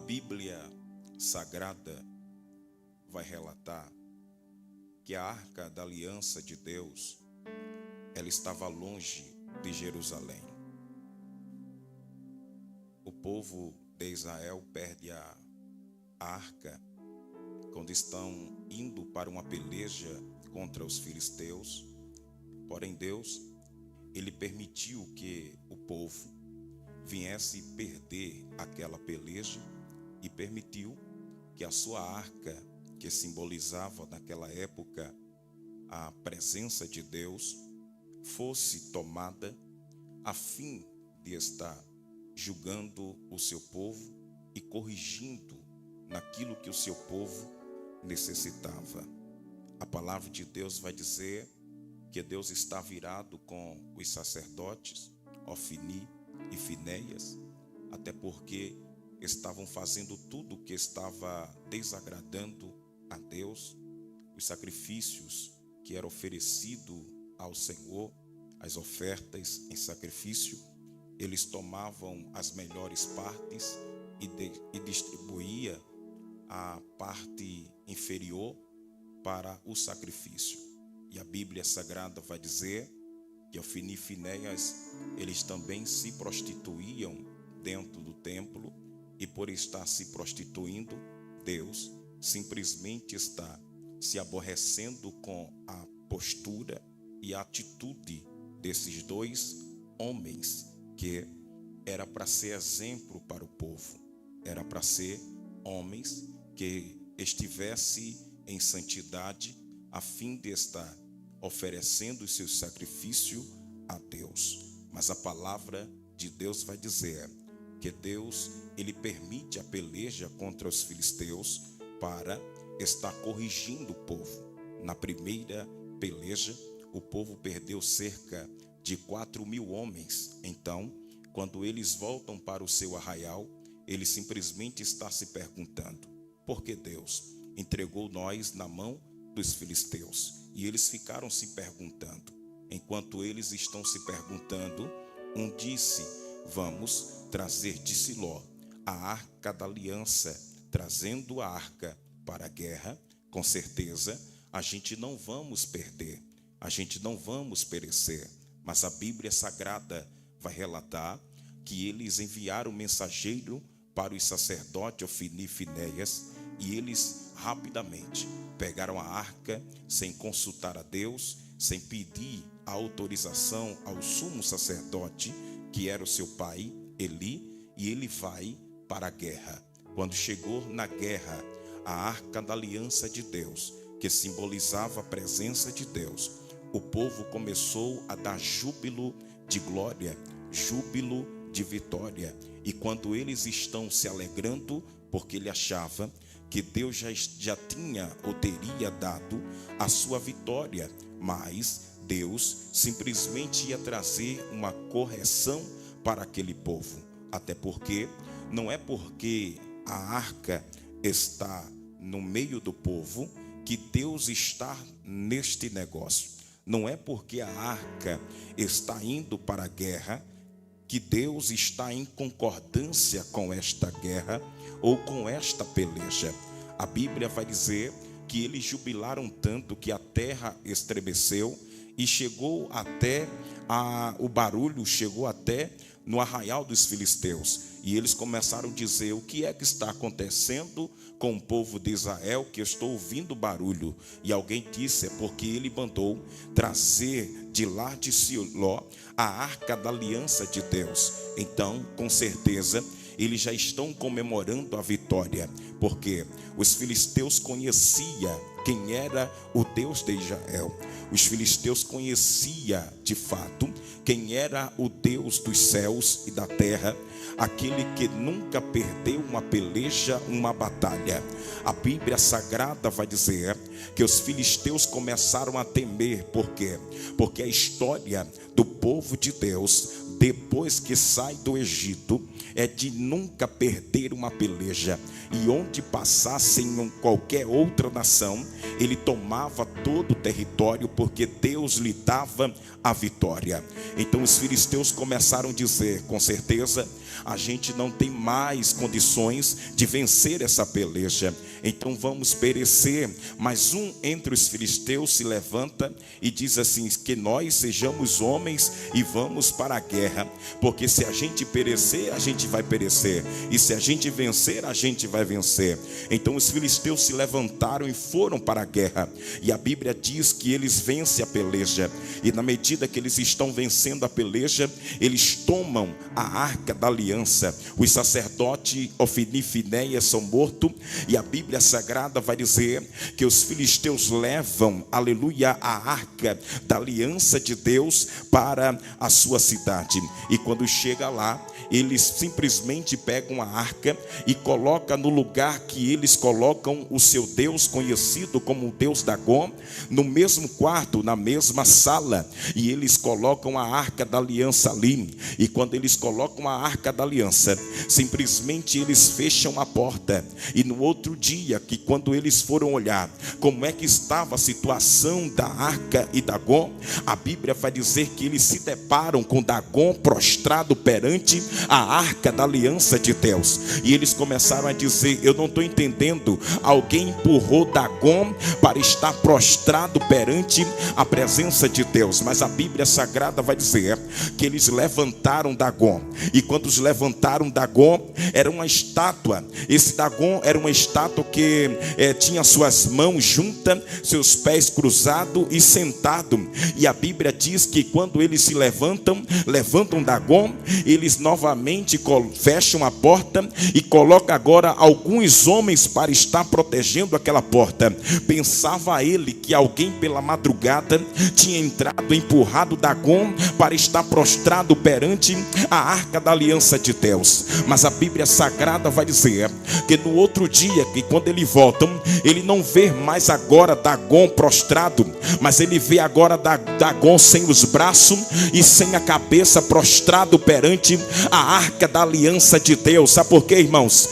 Bíblia Sagrada vai relatar que a Arca da Aliança de Deus, ela estava longe de Jerusalém. O povo de Israel perde a arca quando estão indo para uma peleja contra os filisteus. Porém, Deus, ele permitiu que o povo viesse perder aquela peleja e permitiu que a sua arca, que simbolizava naquela época a presença de Deus, fosse tomada a fim de estar julgando o seu povo e corrigindo naquilo que o seu povo necessitava. A palavra de Deus vai dizer que Deus está virado com os sacerdotes, Ofni e Finéias, até porque estavam fazendo tudo o que estava desagradando a Deus. Os sacrifícios que eram oferecidos ao Senhor, as ofertas em sacrifício, eles tomavam as melhores partes e distribuía a parte inferior para o sacrifício. E a Bíblia Sagrada vai dizer que Ofni e Finéias, eles também se prostituíam dentro do templo, e por estar se prostituindo, Deus simplesmente está se aborrecendo com a postura e a atitude desses dois homens, que era para ser exemplo para o povo, era para ser homens que estivesse em santidade, a fim de estar oferecendo o seu sacrifício a Deus. Mas a palavra de Deus vai dizer que Deus, ele permite a peleja contra os filisteus para estar corrigindo o povo. Na primeira peleja, o povo perdeu cerca de 4.000 homens. Então, quando eles voltam para o seu arraial, ele simplesmente está se perguntando: por que Deus entregou nós na mão dos filisteus? E eles ficaram se perguntando. Enquanto eles estão se perguntando, um disse: vamos trazer de Siló a arca da aliança. Trazendo a arca para a guerra, com certeza a gente não vamos perder, a gente não vamos perecer. Mas a Bíblia Sagrada vai relatar que eles enviaram mensageiro para os sacerdotes Ofni e Finéias, e eles rapidamente pegaram a arca sem consultar a Deus, sem pedir a autorização ao sumo sacerdote, que era o seu pai, Eli, e ele vai para a guerra. Quando chegou na guerra, a arca da aliança de Deus, que simbolizava a presença de Deus, o povo começou a dar júbilo de glória, júbilo de vitória. E quando eles estão se alegrando, porque ele achava que Deus já tinha ou teria dado a sua vitória, mas Deus simplesmente ia trazer uma correção para aquele povo. Até porque não é porque a arca está no meio do povo que Deus está neste negócio. Não é porque a arca está indo para a guerra que Deus está em concordância com esta guerra ou com esta peleja. A Bíblia vai dizer que eles jubilaram tanto que a terra estremeceu e chegou até o barulho chegou até no arraial dos filisteus. E eles começaram a dizer: o que é que está acontecendo com o povo de Israel, que eu estou ouvindo barulho? E alguém disse: é porque ele mandou trazer de lá de Siló a arca da aliança de Deus. Então, com certeza, eles já estão comemorando a vitória, porque os filisteus conheciam quem era o Deus de Israel. Os filisteus conheciam de fato quem era o Deus dos céus e da terra, aquele que nunca perdeu uma peleja, uma batalha. A Bíblia Sagrada vai dizer que os filisteus começaram a temer. Por quê? Porque a história do povo de Deus, depois que sai do Egito, é de nunca perder uma peleja. E onde passassem qualquer outra nação, ele tomava todo o território, porque Deus lhe dava a vitória. Então os filisteus começaram a dizer: com certeza a gente não tem mais condições de vencer essa peleja, então vamos perecer. Mas um entre os filisteus se levanta e diz assim: que nós sejamos homens e vamos para a guerra, porque se a gente perecer, a gente vai perecer, e se a gente vencer, a gente vai vencer. Então os filisteus se levantaram e foram para a guerra, e a Bíblia diz que eles vencem a peleja, e na medida que eles estão vencendo a peleja, eles tomam a arca da aliança. Os sacerdotes Ofni e Finéias são mortos, e a Bíblia Sagrada vai dizer que os filisteus levam, aleluia, a arca da aliança de Deus para a sua cidade. E quando chega lá, eles simplesmente pegam a arca e colocam no lugar que eles colocam o seu Deus, conhecido como o Deus Dagom, no mesmo quarto, na mesma sala, e eles colocam a arca da aliança ali. E quando eles colocam a arca da aliança, simplesmente eles fecham a porta. E no outro dia, que quando eles foram olhar como é que estava a situação da arca e Dagom, a Bíblia vai dizer que eles se deparam com Dagom prostrado perante a arca da aliança de Deus. E eles começaram a dizer: eu não estou entendendo, alguém empurrou Dagom para estar prostrado perante a presença de Deus. Mas a Bíblia Sagrada vai dizer que eles levantaram Dagom, e quando os levantaram Dagom, era uma estátua. Esse Dagom era uma estátua que tinha suas mãos juntas, seus pés cruzados e sentado. E a Bíblia diz que quando eles se levantam Dagom, eles novamente fecham a porta e colocam agora alguns homens para estar protegendo aquela porta. Pensava ele que alguém pela madrugada tinha entrado, empurrado Dagom para estar prostrado perante a arca da aliança de Deus. Mas a Bíblia Sagrada vai dizer que no outro dia, que quando eles voltam, ele não vê mais agora Dagom prostrado, mas ele vê agora Dagom sem os braços e sem a cabeça, prostrado perante a arca da aliança de Deus. Sabe por quê, irmãos?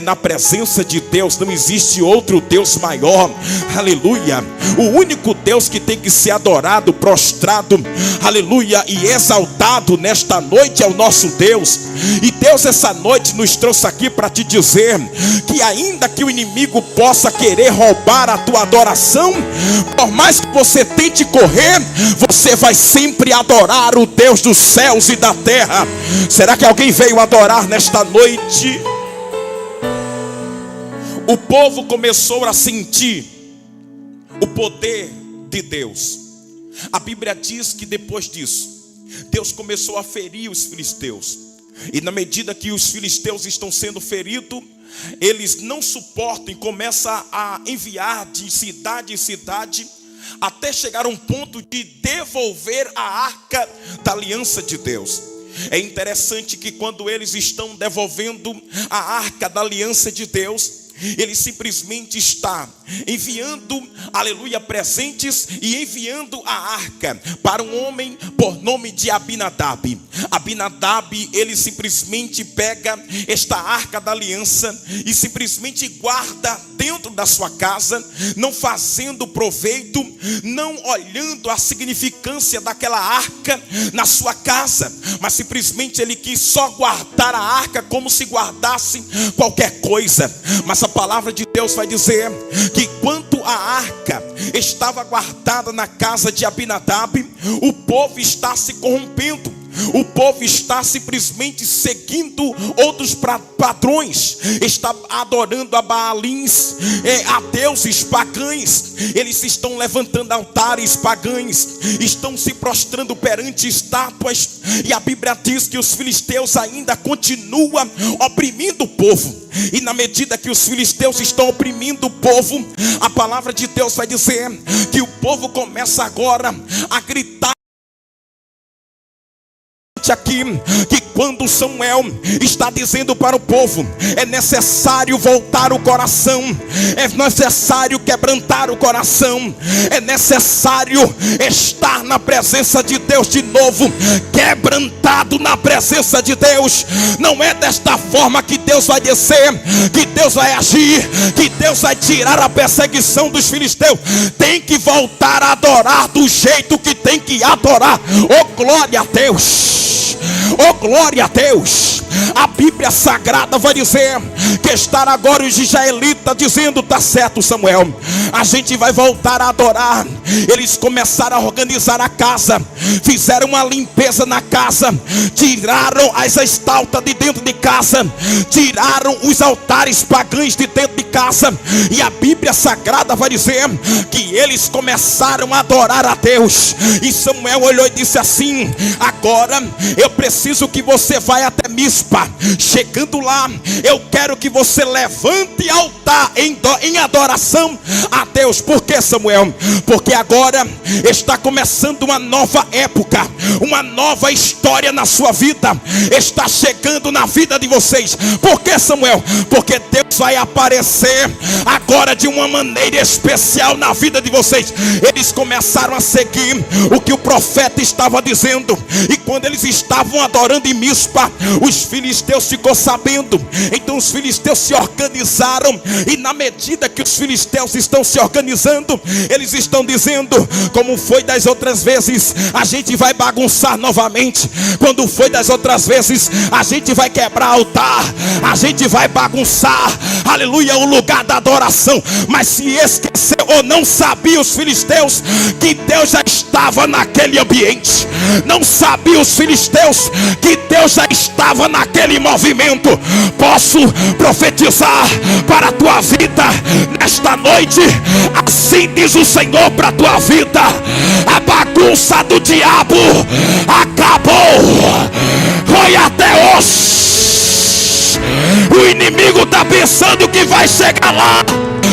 Na presença de Deus não existe outro Deus maior, aleluia. O único Deus que tem que ser adorado, prostrado, aleluia, e exaltado nesta noite é o nosso Deus. E Deus essa noite nos trouxe aqui para te dizer que ainda que o inimigo possa querer roubar a tua adoração, por mais que você tente correr, você vai sempre adorar o Deus dos céus e da terra. Será que alguém veio adorar nesta noite? O povo começou a sentir o poder de Deus. A Bíblia diz que depois disso, Deus começou a ferir os filisteus. E na medida que os filisteus estão sendo feridos, eles não suportam e começam a enviar de cidade em cidade, até chegar a um ponto de devolver a arca da aliança de Deus. É interessante que quando eles estão devolvendo a arca da aliança de Deus, ele simplesmente está enviando, aleluia, presentes e enviando a arca para um homem por nome de Abinadab. Abinadab, ele simplesmente pega esta arca da aliança e simplesmente guarda dentro da sua casa, não fazendo proveito, não olhando a significância daquela arca na sua casa, mas simplesmente ele quis só guardar a arca como se guardasse qualquer coisa. Mas a palavra de Deus vai dizer que quando a arca estava guardada na casa de Abinadab, o povo está se corrompendo. O povo está simplesmente seguindo outros padrões, está adorando a Baalins, a deuses pagãos. Eles estão levantando altares pagãos, estão se prostrando perante estátuas. E a Bíblia diz que os filisteus ainda continuam oprimindo o povo. E na medida que os filisteus estão oprimindo o povo, a palavra de Deus vai dizer que o povo começa agora a gritar interessante aqui que quando Samuel está dizendo para o povo, é necessário voltar o coração, é necessário quebrantar o coração, é necessário estar na presença de Deus de novo, quebrantado na presença de Deus. Não é desta forma que Deus vai descer, que Deus vai agir, que Deus vai tirar a perseguição dos filisteus. Tem que voltar a adorar do jeito que tem que adorar. Oh, glória a Deus! Oh, glória a Deus! A Bíblia Sagrada vai dizer que estar agora os israelitas dizendo: tá certo, Samuel, a gente vai voltar a adorar. Eles começaram a organizar a casa, fizeram uma limpeza na casa, tiraram as estátuas de dentro de casa, tiraram os altares pagãos de dentro de casa, e a Bíblia Sagrada vai dizer que eles começaram a adorar a Deus. E Samuel olhou e disse assim: agora eu preciso que você vá até Mispa. Chegando lá, eu quero que você levante altar em adoração a Deus. Por que, Samuel? Porque agora está começando uma nova época, uma nova história na sua vida, está chegando na vida de vocês. Por que, Samuel? Porque Deus vai aparecer agora de uma maneira especial na vida de vocês. Eles começaram a seguir o que o profeta estava dizendo, e quando eles estavam adorando em Mispa, os filisteus ficou sabendo. Então os filisteus se organizaram, e na medida que os filisteus estão se organizando, eles estão dizendo: como foi das outras vezes, a gente vai bagunçar novamente. Quando foi das outras vezes, a gente vai quebrar altar, a gente vai bagunçar, aleluia, o lugar da adoração. Mas se esqueceu ou não sabia os filisteus que Deus já estava naquele ambiente. Não sabia os filisteus que Deus já estava naquele movimento. Posso profetizar para a tua vida nesta noite: assim diz o Senhor para a tua vida: a bagunça do diabo acabou. Foi até hoje. O inimigo está pensando que vai chegar lá,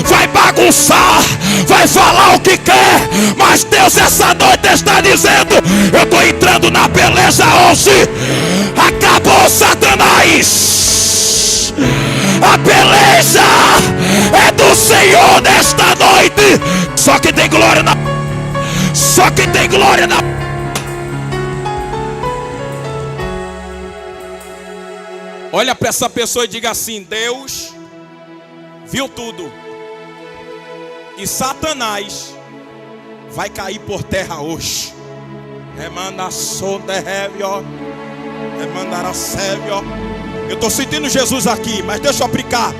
vai bagunçar, vai falar o que quer, mas Deus essa noite está dizendo: eu estou entrando na peleja hoje. Acabou, Satanás. A peleja é do Senhor nesta noite. Só que tem glória na... Só que tem glória na... Olha para essa pessoa e diga assim: Deus viu tudo, e Satanás vai cair por terra hoje. Eu estou sentindo Jesus aqui, mas deixa eu aplicar.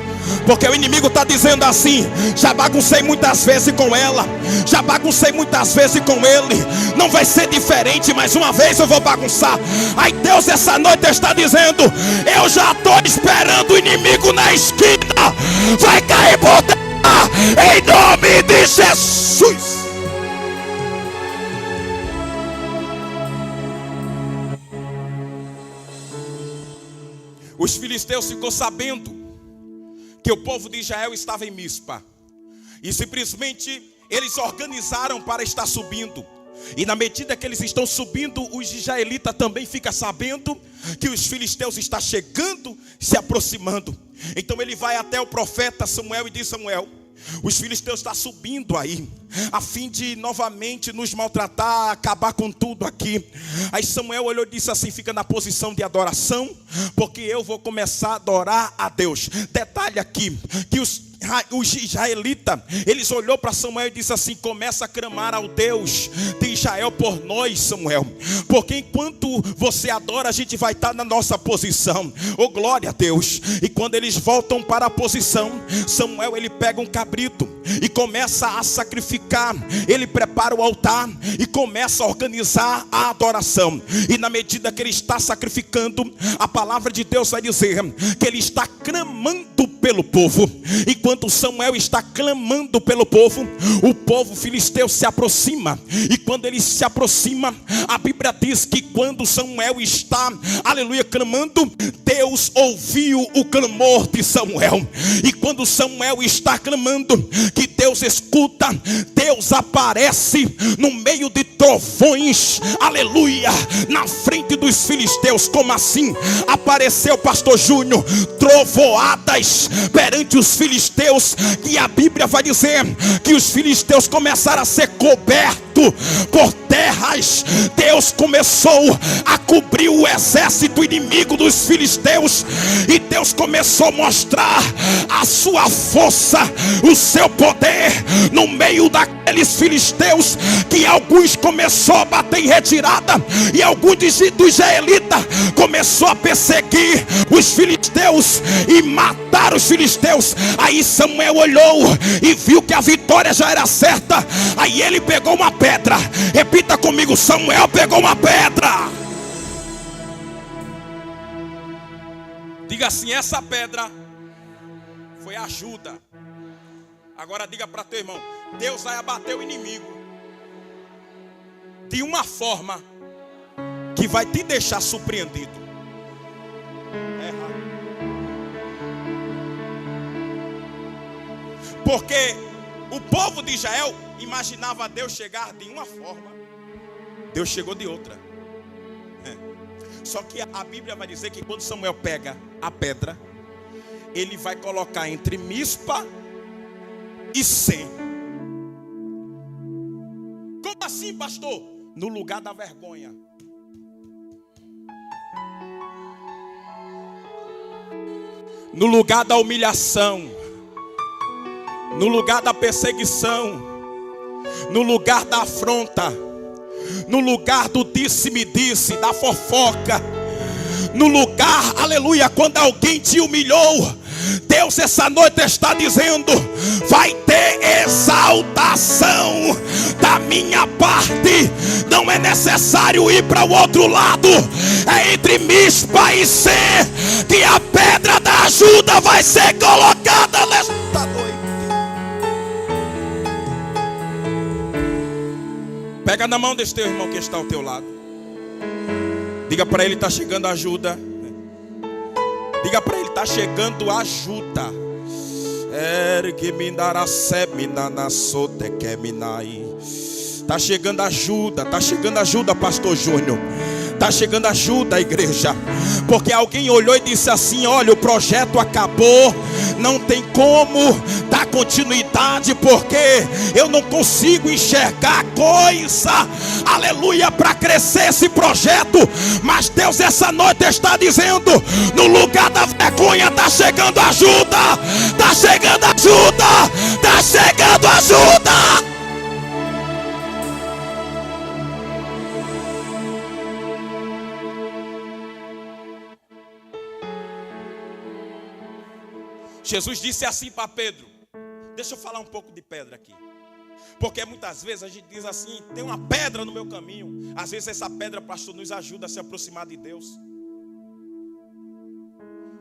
Porque o inimigo está dizendo assim: já baguncei muitas vezes com ela, já baguncei muitas vezes com ele, não vai ser diferente, mais uma vez eu vou bagunçar. Aí Deus essa noite está dizendo: eu já estou esperando o inimigo na esquina, vai cair por terra, em nome de Jesus. Os filisteus ficou sabendo que o povo de Israel estava em Mispa, e simplesmente eles organizaram para estar subindo. E na medida que eles estão subindo, os israelitas também ficam sabendo que os filisteus estão chegando, se aproximando. Então ele vai até o profeta Samuel e diz: Samuel, os filisteus estão subindo aí, a fim de novamente nos maltratar, acabar com tudo aqui. Aí Samuel olhou e disse assim: fica na posição de adoração, porque eu vou começar a adorar a Deus. Detalhe aqui, que os israelitas, eles olhou para Samuel e disse assim: começa a clamar ao Deus de Israel por nós, Samuel, porque enquanto você adora, a gente vai estar na nossa posição. Oh, glória a Deus. E quando eles voltam para a posição, Samuel ele pega um cabrito e começa a sacrificar. Ele prepara o altar e começa a organizar a adoração. E na medida que ele está sacrificando, a palavra de Deus vai dizer que ele está clamando pelo povo. E quando Samuel está clamando pelo povo, o povo filisteu se aproxima. E quando ele se aproxima, a Bíblia diz que quando Samuel está, aleluia, clamando, Deus ouviu o clamor de Samuel. E quando Samuel está clamando, que Deus escuta, Deus aparece no meio de trovões, aleluia, na frente dos filisteus. Como assim? Apareceu, pastor Júnior, trovoadas perante os filisteus, que a Bíblia vai dizer que os filisteus começaram a ser cobertos por terras. Deus começou a cobrir o exército inimigo dos filisteus, e Deus começou a mostrar a sua força, o seu poder no meio daqueles filisteus, que alguns começou a bater em retirada, e alguns dos israelitas começou a perseguir os filisteus e matar os filisteus. Aí Samuel olhou e viu que a vitória já era certa. Aí ele pegou uma pedra. Repita comigo: Samuel pegou uma pedra. Diga assim: essa pedra foi ajuda. Agora diga para teu irmão: Deus vai abater o inimigo de uma forma que vai te deixar surpreendido. Porque o povo de Israel imaginava Deus chegar de uma forma, Deus chegou de outra. Só que a Bíblia vai dizer que quando Samuel pega a pedra, ele vai colocar entre Mispa e Sem. Como assim, pastor? No lugar da vergonha. No lugar da humilhação. No lugar da perseguição. No lugar da afronta. No lugar do disse-me-disse, da fofoca. No lugar, aleluia, quando alguém te humilhou, Deus essa noite está dizendo: vai ter exaltação da minha parte. Não é necessário ir para o outro lado. É entre Mispa e Sem que a pedra da ajuda vai ser colocada nesta noite. Pega na mão desse teu irmão que está ao teu lado. Diga para ele: está chegando ajuda. Diga para ele: está chegando ajuda. Está chegando ajuda. Está chegando ajuda, pastor Júnior. Está chegando ajuda, igreja. Porque alguém olhou e disse assim: olha, o projeto acabou, não tem como dar continuidade, porque eu não consigo enxergar coisa, aleluia, para crescer esse projeto. Mas Deus essa noite está dizendo: no lugar da vergonha está chegando ajuda. Está chegando ajuda. Está chegando ajuda. Jesus disse assim para Pedro. Deixa eu falar um pouco de pedra aqui. Porque muitas vezes a gente diz assim: tem uma pedra no meu caminho. Às vezes essa pedra, pastor, nos ajuda a se aproximar de Deus.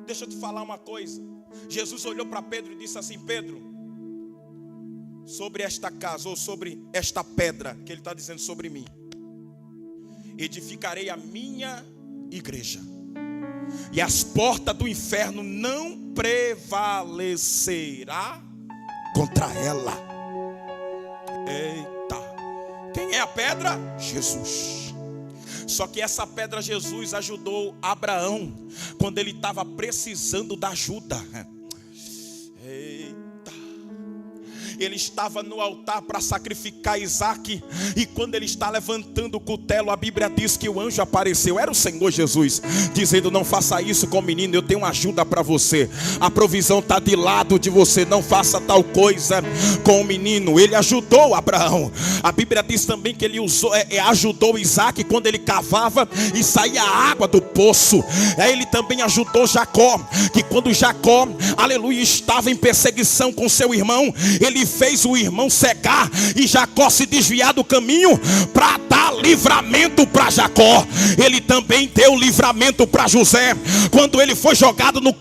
Deixa eu te falar uma coisa. Jesus olhou para Pedro e disse assim: Pedro, sobre esta casa, ou sobre esta pedra que ele está dizendo sobre mim, edificarei a minha igreja, e as portas do inferno não prevalecerá contra ela. Eita! Quem é a pedra? Jesus. Só que essa pedra, Jesus, ajudou Abraão quando ele estava precisando da ajuda. Ele estava no altar para sacrificar Isaac, e quando ele está levantando o cutelo, a Bíblia diz que o anjo apareceu. Era o Senhor Jesus dizendo: não faça isso com o menino, eu tenho uma ajuda para você. A provisão está de lado de você, não faça tal coisa com o menino. Ele ajudou Abraão. A Bíblia diz também que ele ajudou Isaac quando ele cavava e saía a água do poço. Ele também ajudou Jacó, que quando Jacó, aleluia, estava em perseguição com seu irmão, ele fez o irmão cegar e Jacó se desviar do caminho para dar livramento para Jacó, Ele também deu livramento para José. Quando ele foi jogado no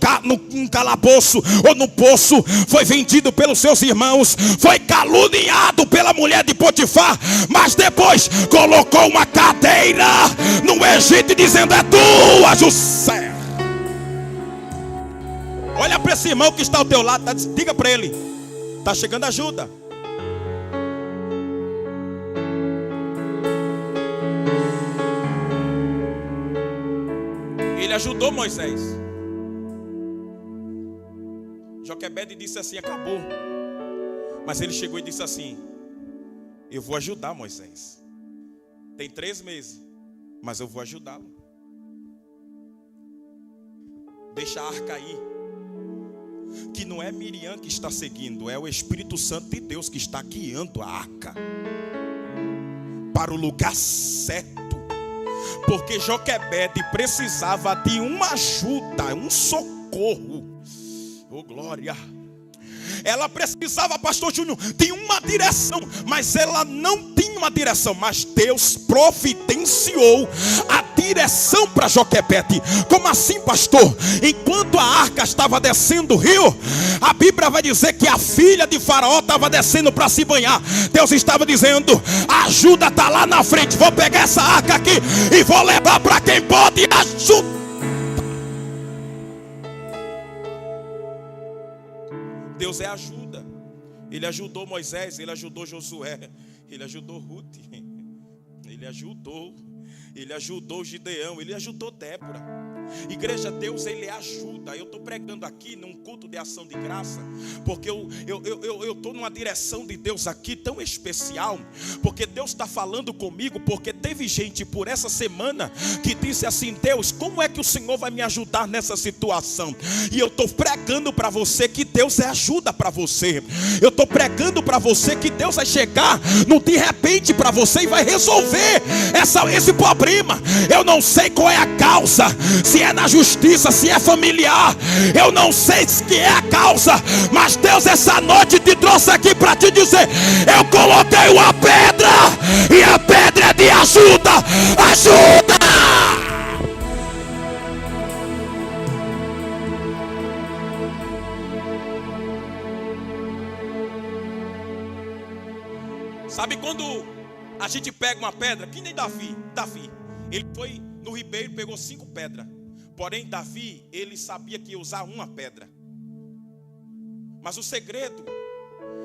calabouço ou no poço, foi vendido pelos seus irmãos, foi caluniado pela mulher de Potifar, mas depois colocou uma cadeira no Egito dizendo: é tua, José. Olha para esse irmão que está ao teu lado, diga para ele: está chegando ajuda. Ele ajudou Moisés. Joquebede disse assim: acabou. Mas ele chegou e disse assim: eu vou ajudar Moisés. Tem 3 meses, mas eu vou ajudá-lo. Deixa a arca aí. Que não é Miriam que está seguindo, é o Espírito Santo de Deus que está guiando a arca para o lugar certo. Porque Joquebede precisava de uma ajuda, um socorro. Oh, glória. Ela precisava, pastor Júnior, de uma direção, mas ela não tinha uma direção. Mas Deus providenciou a direção para Joquebede. Como assim, pastor? Enquanto a arca estava descendo o rio, a Bíblia vai dizer que a filha de Faraó estava descendo para se banhar. Deus estava dizendo: a ajuda está lá na frente. Vou pegar essa arca aqui e vou levar para quem pode ajudar. Deus é ajuda. Ele ajudou Moisés, Ele ajudou Josué, Ele ajudou Ruth, Ele ajudou Gideão, Ele ajudou Débora. Igreja, Deus, Ele ajuda. Eu estou pregando aqui num culto de ação de graça, porque eu estou numa direção de Deus aqui tão especial, porque Deus está falando comigo, porque teve gente por essa semana que disse assim: Deus, como é que o Senhor vai me ajudar nessa situação? E eu estou pregando para você que Deus é ajuda para você. Eu estou pregando para você que Deus vai chegar no de repente para você e vai resolver esse problema. Eu não sei qual é a causa, se é na justiça, se é familiar, eu não sei se que é a causa, mas Deus essa noite te trouxe aqui para te dizer: eu coloquei uma pedra, e a pedra é de ajuda. Ajuda! Sabe quando a gente pega uma pedra, que nem Davi, ele foi no ribeiro, pegou 5 pedras. Porém, Davi, ele sabia que ia usar uma pedra. Mas o segredo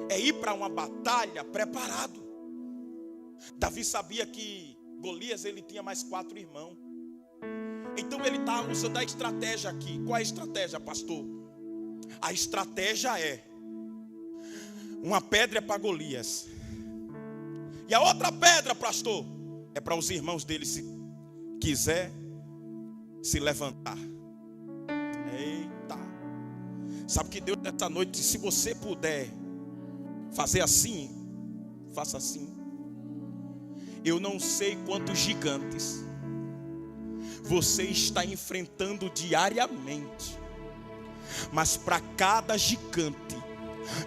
é ir para uma batalha preparado. Davi sabia que Golias, ele tinha mais 4 irmãos. Então ele está usando a estratégia aqui. Qual é a estratégia, pastor? A estratégia é: uma pedra é para Golias, e a outra pedra, pastor, é para os irmãos dele, se quiser se levantar. Eita. Sabe que Deus nessa noite, se você puder fazer assim, faça assim. Eu não sei quantos gigantes você está enfrentando diariamente, mas para cada gigante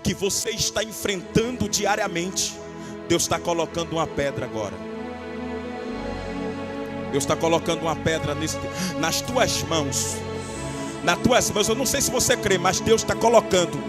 que você está enfrentando diariamente, Deus está colocando uma pedra agora. Deus está colocando uma pedra nas tuas mãos. Nas tuas mãos. Eu não sei se você crê, mas Deus está colocando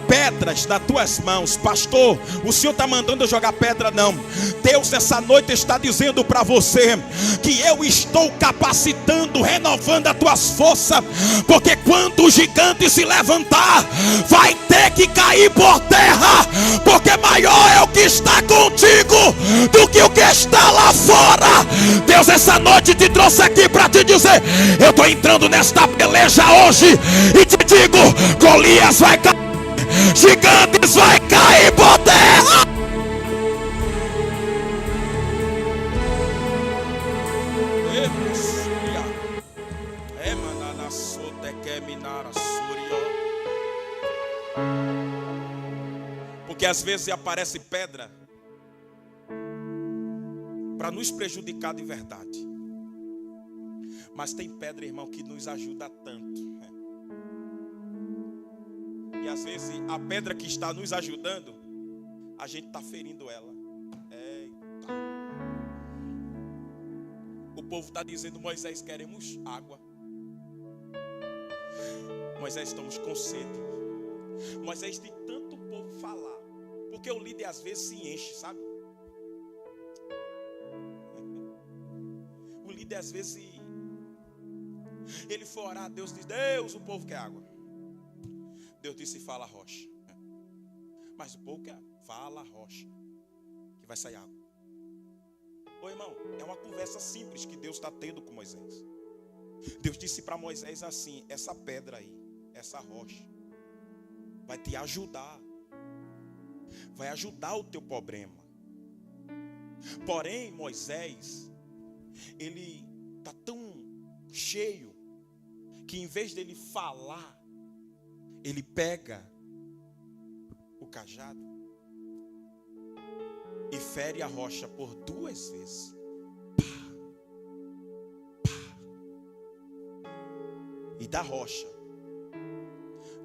pedras nas tuas mãos. Pastor, o Senhor está mandando eu jogar pedra? Não. Deus essa noite está dizendo para você que eu estou capacitando, renovando as tuas forças, porque quando o gigante se levantar, vai ter que cair por terra, porque maior é o que está contigo do que o que está lá fora. Deus essa noite te trouxe aqui para te dizer: eu estou entrando nesta peleja hoje e te digo: Golias vai cair, gigantes vai cair por terra. Porque às vezes aparece pedra para nos prejudicar de verdade, mas tem pedra, irmão, que nos ajuda tanto. E às vezes a pedra que está nos ajudando a gente está ferindo ela. Eita. O povo está dizendo: Moisés, queremos água. Moisés, estamos com sede. Moisés, tem tanto povo falar, porque o líder às vezes se enche, sabe? O líder às vezes ele foi orar a Deus, diz: Deus, o povo quer água. Deus disse: fala a rocha. Mas o povo quer, fala a rocha, que vai sair água. Ô irmão, é uma conversa simples que Deus está tendo com Moisés. Deus disse para Moisés assim: essa pedra aí, essa rocha, vai te ajudar, vai ajudar o teu problema. Porém, Moisés, ele está tão cheio, que em vez dele falar, ele pega o cajado e fere a rocha por 2 vezes. E da rocha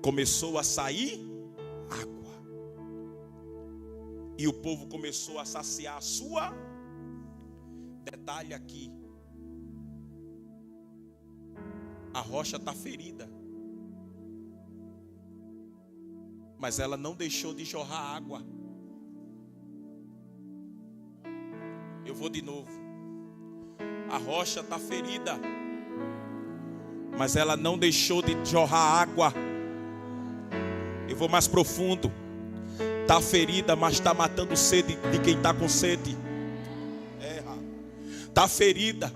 começou a sair água. E o povo começou a saciar a sua. Detalhe aqui: a rocha está ferida, mas ela não deixou de jorrar água. Eu vou de novo. A rocha está ferida, mas ela não deixou de jorrar água. Eu vou mais profundo. Está ferida, mas está matando sede de quem está com sede. Está ferida,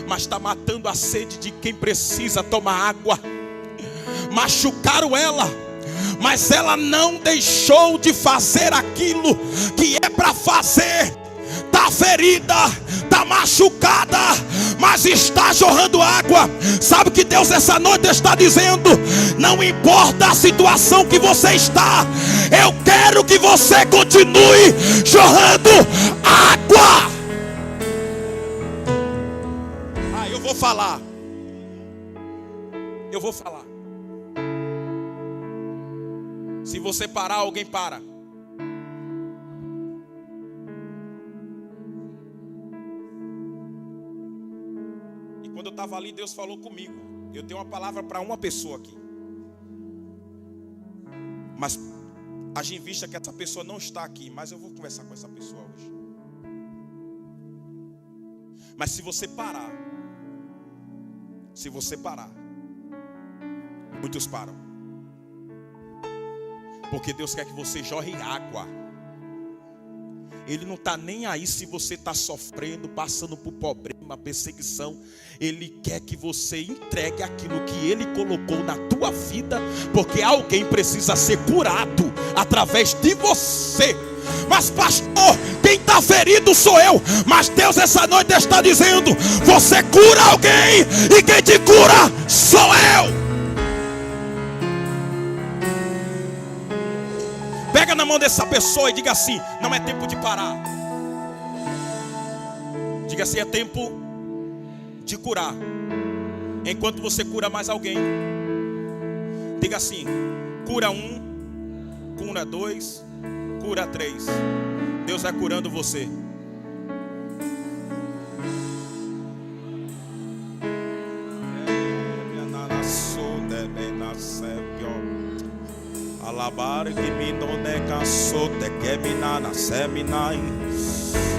mas está matando a sede de quem precisa tomar água. Machucaram ela, mas ela não deixou de fazer aquilo que é para fazer. Está ferida, está machucada, mas está jorrando água. Sabe o que Deus essa noite está dizendo? Não importa a situação que você está, eu quero que você continue jorrando água. Eu vou falar. Eu vou falar. Se você parar, alguém para. E quando eu estava ali, Deus falou comigo. Eu tenho uma palavra para uma pessoa aqui. Mas haja em vista que essa pessoa não está aqui. Mas eu vou conversar com essa pessoa hoje. Mas se você parar, muitos param, porque Deus quer que você jorre água. Ele não está nem aí se você está sofrendo, passando por problema, perseguição. Ele quer que você entregue aquilo que Ele colocou na tua vida, porque alguém precisa ser curado através de você. Mas pastor, quem está ferido sou eu. Mas Deus essa noite está dizendo: você cura alguém, e quem te cura sou eu. Pega na mão dessa pessoa e diga assim: não é tempo de parar. Diga assim: é tempo de curar. Enquanto você cura mais alguém, diga assim: cura 1, cura 2, cura 3. Deus vai curando você.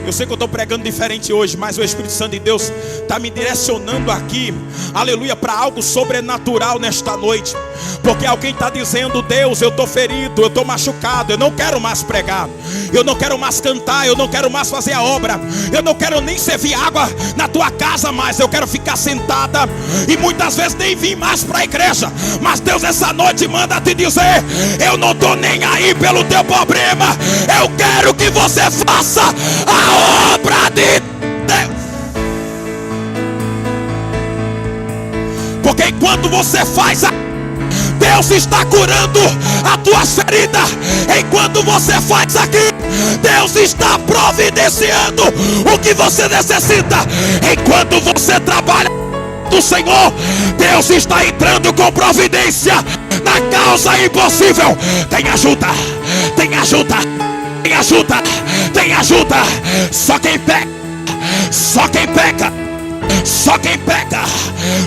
Eu sei que eu estou pregando diferente hoje, mas o Espírito Santo de Deus está me direcionando aqui, aleluia, para algo sobrenatural nesta noite. Porque alguém está dizendo: Deus, eu estou ferido, eu estou machucado, eu não quero mais pregar, eu não quero mais cantar, eu não quero mais fazer a obra, eu não quero nem servir água na tua casa mais, eu quero ficar sentada e muitas vezes nem vir mais para a igreja. Mas Deus essa noite manda te dizer: eu não estou nem aí pelo teu problema, eu quero que você faça a obra de Deus. Porque enquanto você faz Deus está curando a tua ferida. Enquanto você faz aqui, Deus está providenciando o que você necessita. Enquanto você trabalha do Senhor, Deus está entrando com providência na causa impossível. Tem ajuda, tem ajuda, Tem ajuda, tem ajuda. Só quem pega, só quem pega, só quem pega,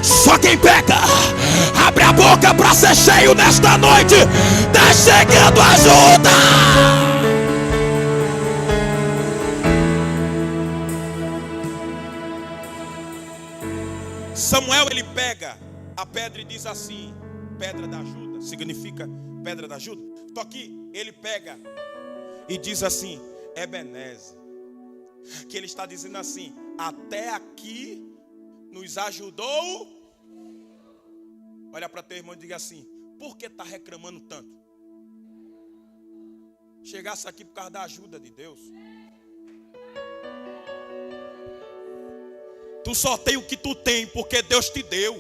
só quem pega. Abre a boca para ser cheio nesta noite. Tá chegando ajuda. Samuel, ele pega a pedra e diz assim: pedra da ajuda, significa pedra da ajuda. Tô aqui, ele pega e diz assim: Ebenezer. Que ele está dizendo assim: até aqui nos ajudou. Olha para teu irmão e diga assim: por que está reclamando tanto? Chegasse aqui por causa da ajuda de Deus. Tu só tem o que tu tem porque Deus te deu.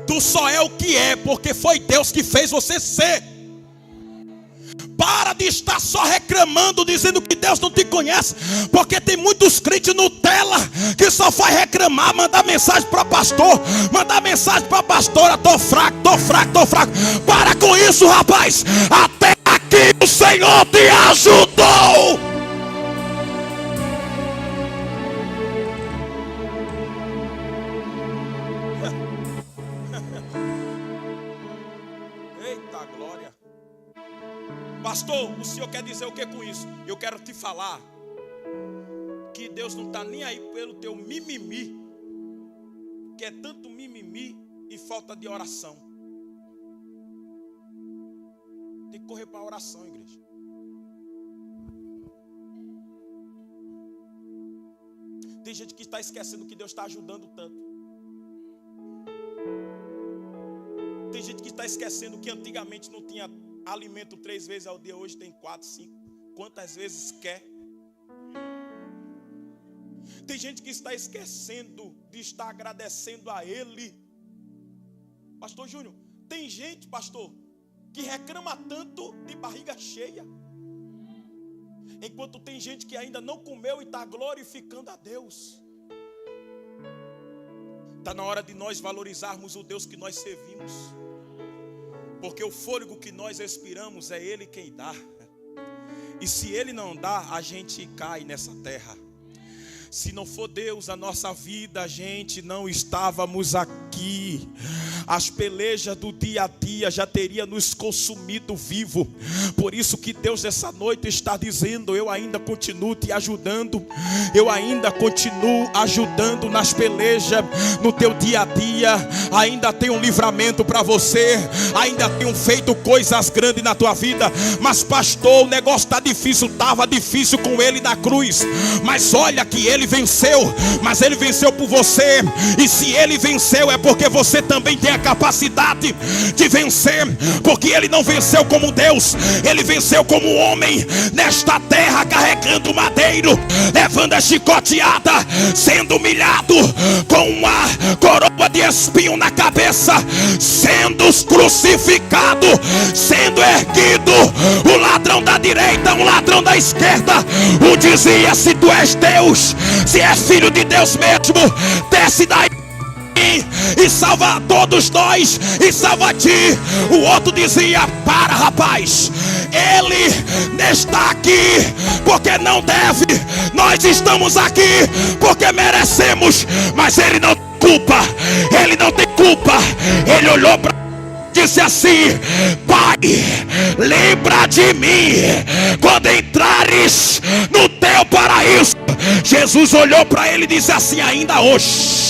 Tu só é o que é porque foi Deus que fez você ser. Para de estar só reclamando, dizendo que Deus não te conhece, porque tem muitos crentes Nutella que só faz reclamar, mandar mensagem para pastor, mandar mensagem para pastora: tô fraco, tô fraco, tô fraco. Para com isso, rapaz. Até aqui o Senhor te ajudou. Eita glória. Pastor, o senhor quer dizer o que com isso? Eu quero te falar que Deus não está nem aí pelo teu mimimi, que é tanto mimimi e falta de oração. Tem que correr para a oração, igreja. Tem gente que está esquecendo que Deus está ajudando tanto. Tem gente que está esquecendo que antigamente não tinha alimento 3 vezes ao dia, hoje tem 4, 5. Quantas vezes quer? Tem gente que está esquecendo de estar agradecendo a Ele. Pastor Júnior, tem gente, pastor, que reclama tanto de barriga cheia, enquanto tem gente que ainda não comeu e está glorificando a Deus. Está na hora de nós valorizarmos o Deus que nós servimos, porque o fôlego que nós respiramos é Ele quem dá. E se Ele não dá, a gente cai nessa terra. Se não for Deus a nossa vida, a gente não estávamos aqui. As pelejas do dia a dia já teria nos consumido vivo. Por isso que Deus essa noite está dizendo: eu ainda continuo te ajudando. Eu ainda continuo ajudando nas pelejas, no teu dia a dia. Ainda tenho um livramento para você. Ainda tenho feito coisas grandes na tua vida. Mas pastor, o negócio está difícil. Estava difícil com Ele na cruz, mas olha que Ele venceu. Mas Ele venceu por você. E se Ele venceu, é porque você também tem a capacidade de vencer. Porque Ele não venceu como Deus, Ele venceu como homem nesta terra, carregando madeiro, levando a chicoteada, sendo humilhado, com uma coroa de espinho na cabeça, sendo crucificado, sendo erguido. O ladrão da direita, o ladrão da esquerda, um dizia: se tu és Deus, se és filho de Deus mesmo, desce daí e salva todos nós, e salva ti. O outro dizia: para, rapaz, ele está aqui porque não deve, nós estamos aqui porque merecemos. Mas ele não tem culpa, ele não tem culpa. Ele olhou para, disse assim: Pai, lembra de mim quando entrares no teu paraíso. Jesus olhou para ele e disse assim: ainda hoje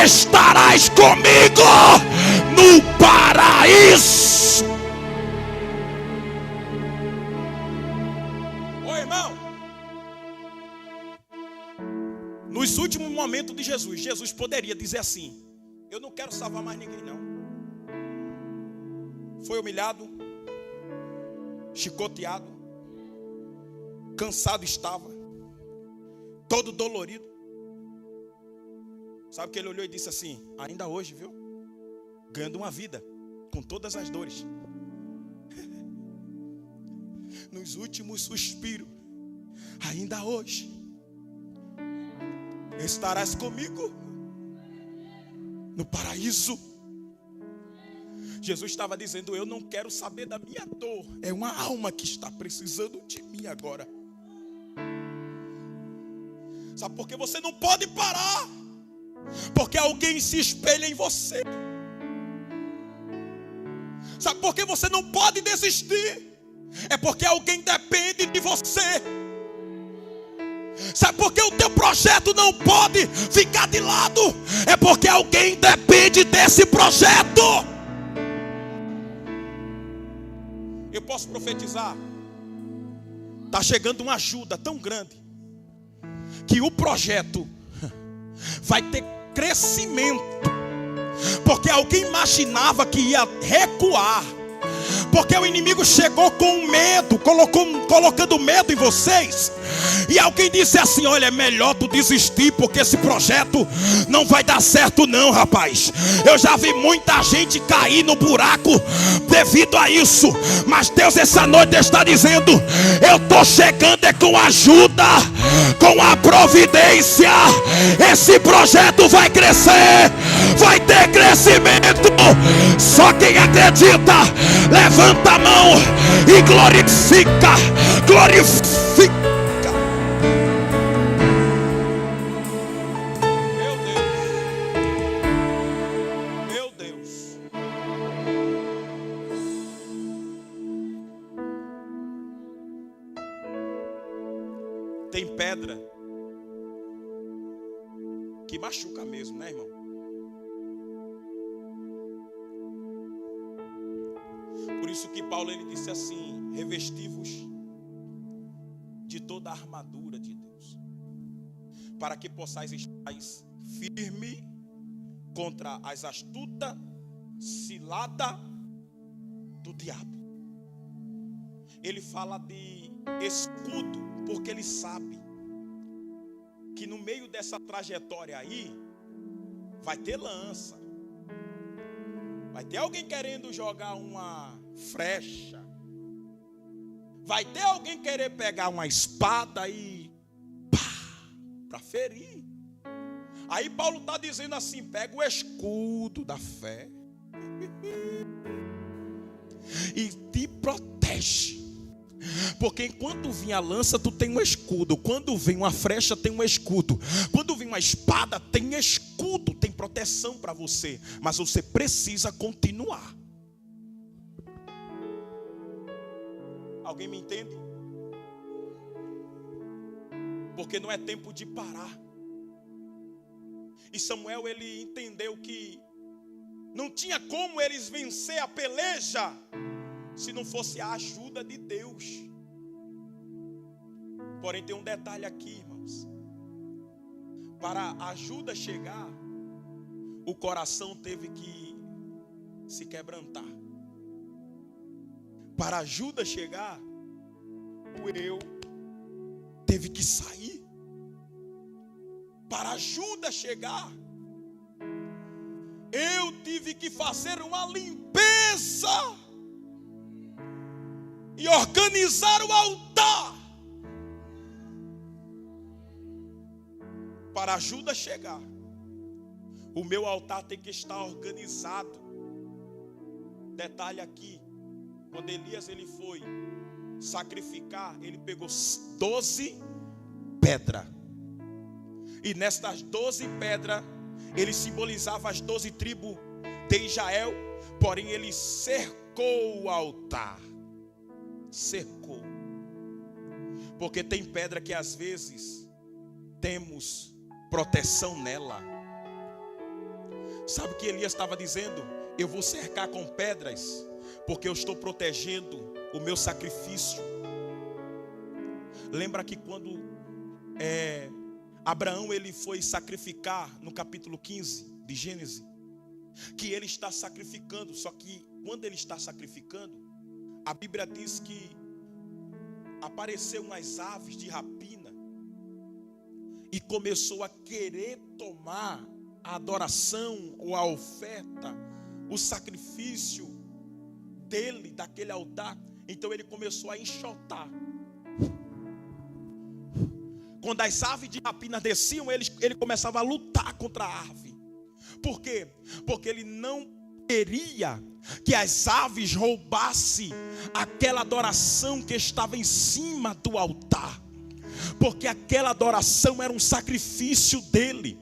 estarás comigo no paraíso. Ô irmão, nos últimos momentos de Jesus, Jesus poderia dizer assim: eu não quero salvar mais ninguém não. Foi humilhado, chicoteado, cansado estava, todo dolorido. Sabe que ele olhou e disse assim: ainda hoje, viu? Ganhando uma vida com todas as dores. Nos últimos suspiros, ainda hoje estarás comigo no paraíso. Jesus estava dizendo: eu não quero saber da minha dor. É uma alma que está precisando de mim agora. Sabe por que você não pode parar? Porque alguém se espelha em você. Sabe por que você não pode desistir? É porque alguém depende de você. Sabe por que o teu projeto não pode ficar de lado? É porque alguém depende desse projeto. Eu posso profetizar. Está chegando uma ajuda tão grande que o projeto vai ter crescimento. Porque alguém imaginava que ia recuar. Porque o inimigo chegou com medo, colocando medo em vocês. E alguém disse assim: olha, é melhor tu desistir, porque esse projeto não vai dar certo não, rapaz. Eu já vi muita gente cair no buraco devido a isso. Mas Deus essa noite está dizendo: eu estou chegando é com ajuda, com a providência. Esse projeto vai crescer, vai ter crescimento. Só quem acredita, levanta a mão e glorifica, glorifica. Meu Deus. Tem pedra que machuca mesmo, né, irmão? Por isso que Paulo ele disse assim: revesti-vos de toda a armadura de Deus, para que possais estar firme contra as astutas ciladas do diabo. Ele fala de escudo, porque ele sabe que no meio dessa trajetória aí vai ter lança, vai ter alguém querendo jogar uma flecha, vai ter alguém querer pegar uma espada e para ferir. Aí Paulo está dizendo assim: pega o escudo da fé e te protege. Porque enquanto vem a lança, tu tem um escudo. Quando vem uma flecha, tem um escudo. Quando vem uma espada, tem escudo, tem proteção para você. Mas você precisa continuar. Alguém me entende? Porque não é tempo de parar. E Samuel, ele entendeu que não tinha como eles vencer a peleja se não fosse a ajuda de Deus. Porém tem um detalhe aqui, irmãos. Para a ajuda chegar, o coração teve que se quebrantar. Para a ajuda chegar, o eu teve que sair. Para a ajuda chegar, eu tive que fazer uma limpeza e organizar o altar. Para a ajuda chegar, o meu altar tem que estar organizado. Detalhe aqui: quando Elias ele foi sacrificar, ele pegou 12 pedras. E nestas 12 pedras, ele simbolizava as 12 tribos de Israel. Porém ele cercou o altar. Cercou. Porque tem pedra que às vezes temos proteção nela. Sabe o que Elias estava dizendo? Eu vou cercar com pedras, porque eu estou protegendo o meu sacrifício. Lembra que quando Abraão ele foi sacrificar no capítulo 15 de Gênesis, que ele está sacrificando, só que quando ele está sacrificando, a Bíblia diz que apareceu umas aves de rapina e começou a querer tomar a adoração ou a oferta, o sacrifício dele, daquele altar. Então ele começou a enxotar. Quando as aves de rapina desciam, ele começava a lutar contra a ave. Por quê? Porque ele não queria que as aves roubassem aquela adoração que estava em cima do altar, porque aquela adoração era um sacrifício dele.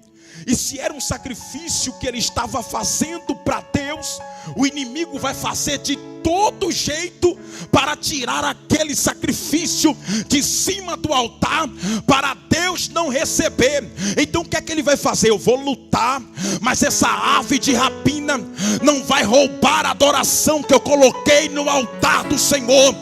E se era um sacrifício que ele estava fazendo para Deus, o inimigo vai fazer de todo jeito para tirar aquele sacrifício de cima do altar, para Deus não receber. Então o que é que ele vai fazer? Eu vou lutar, mas essa ave de rapina não vai roubar a adoração que eu coloquei no altar do Senhor.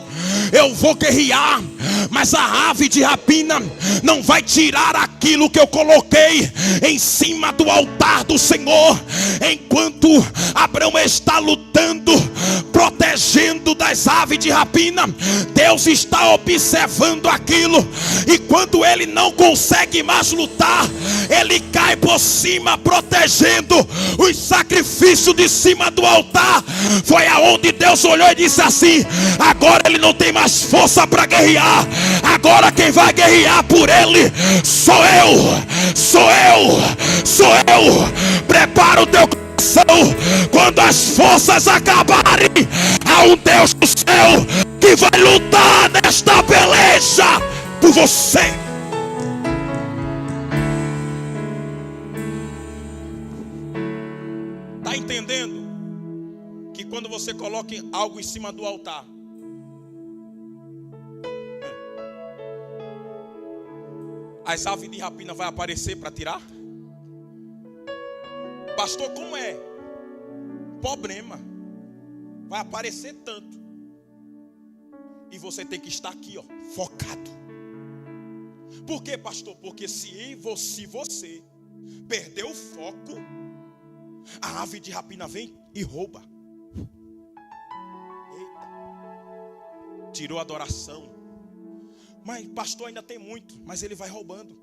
Eu vou guerrear, mas a ave de rapina não vai tirar aquilo que eu coloquei em cima do altar do Senhor. Enquanto Abraão está lutando, protegendo das aves de rapina, Deus está observando aquilo. E quando ele não consegue mais lutar, ele cai por cima, protegendo os sacrifícios de cima do altar. Foi aonde Deus olhou e disse assim: agora ele não tem mais força para guerrear. Agora quem vai guerrear por ele sou eu, sou eu, sou eu. Prepara o teu coração. Quando as forças acabarem, há um Deus do céu que vai lutar nesta peleja por você. Está entendendo que quando você coloca algo em cima do altar, as aves de rapina vai aparecer para tirar? Pastor, como é? Problema. Vai aparecer tanto. E você tem que estar aqui, ó, focado. Por quê, pastor? Porque se você perder o foco, a ave de rapina vem e rouba. Eita. Tirou a adoração. Mas pastor, ainda tem muito. Mas ele vai roubando,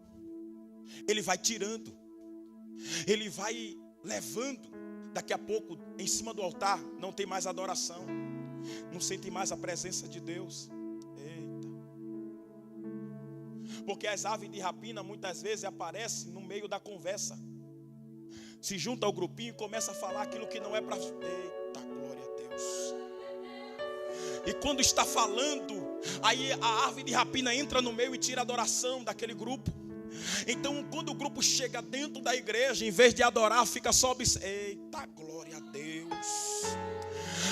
ele vai tirando, ele vai levando. Daqui a pouco, em cima do altar, não tem mais adoração, não sente mais a presença de Deus. Eita. Porque as aves de rapina muitas vezes aparecem no meio da conversa, se junta ao grupinho e começa a falar aquilo que não é para... Eita, glória a Deus. E quando está falando, aí a ave de rapina entra no meio e tira a adoração daquele grupo. Então quando o grupo chega dentro da igreja, em vez de adorar, fica só observando. Eita, glória a Deus.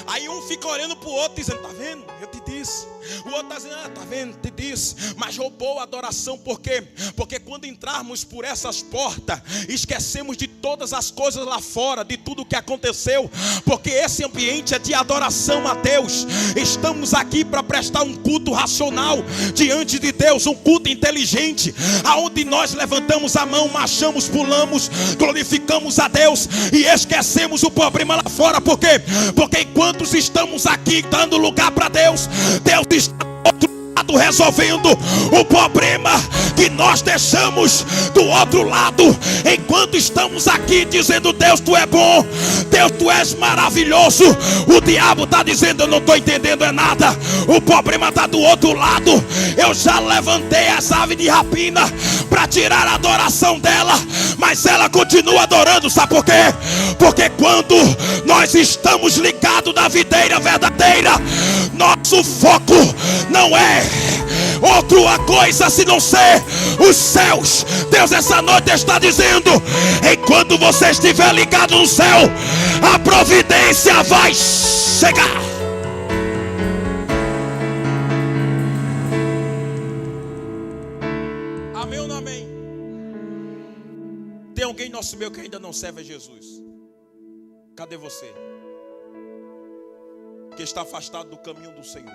Aí um fica olhando para o outro dizendo: tá vendo? Eu te disse. O outro está dizendo: tá vendo? Te disse. Mas roubou a adoração. Por quê? Porque quando entrarmos por essas portas, esquecemos de todas as coisas lá fora, de tudo que aconteceu. Porque esse ambiente é de adoração a Deus. Estamos aqui para prestar um culto racional diante de Deus, um culto inteligente, aonde nós levantamos a mão, marchamos, pulamos, glorificamos a Deus e esquecemos o problema lá fora. Por quê? Porque enquanto estamos aqui dando lugar para Deus, Deus está do outro lado resolvendo o problema que nós deixamos do outro lado. Enquanto estamos aqui dizendo: Deus, tu é bom, Deus, tu és maravilhoso, o diabo está dizendo: eu não estou entendendo é nada, o problema está do outro lado. Eu já levantei as aves de rapina para tirar a adoração dela, mas ela continua adorando. Sabe por quê? Porque quando nós estamos ligados na videira verdadeira, nosso foco não é outra coisa se não ser os céus. Deus essa noite está dizendo: enquanto você estiver ligado no céu, a providência vai chegar. Amém ou não amém? Tem alguém nosso meio que ainda não serve a Jesus? Cadê você? Que está afastado do caminho do Senhor,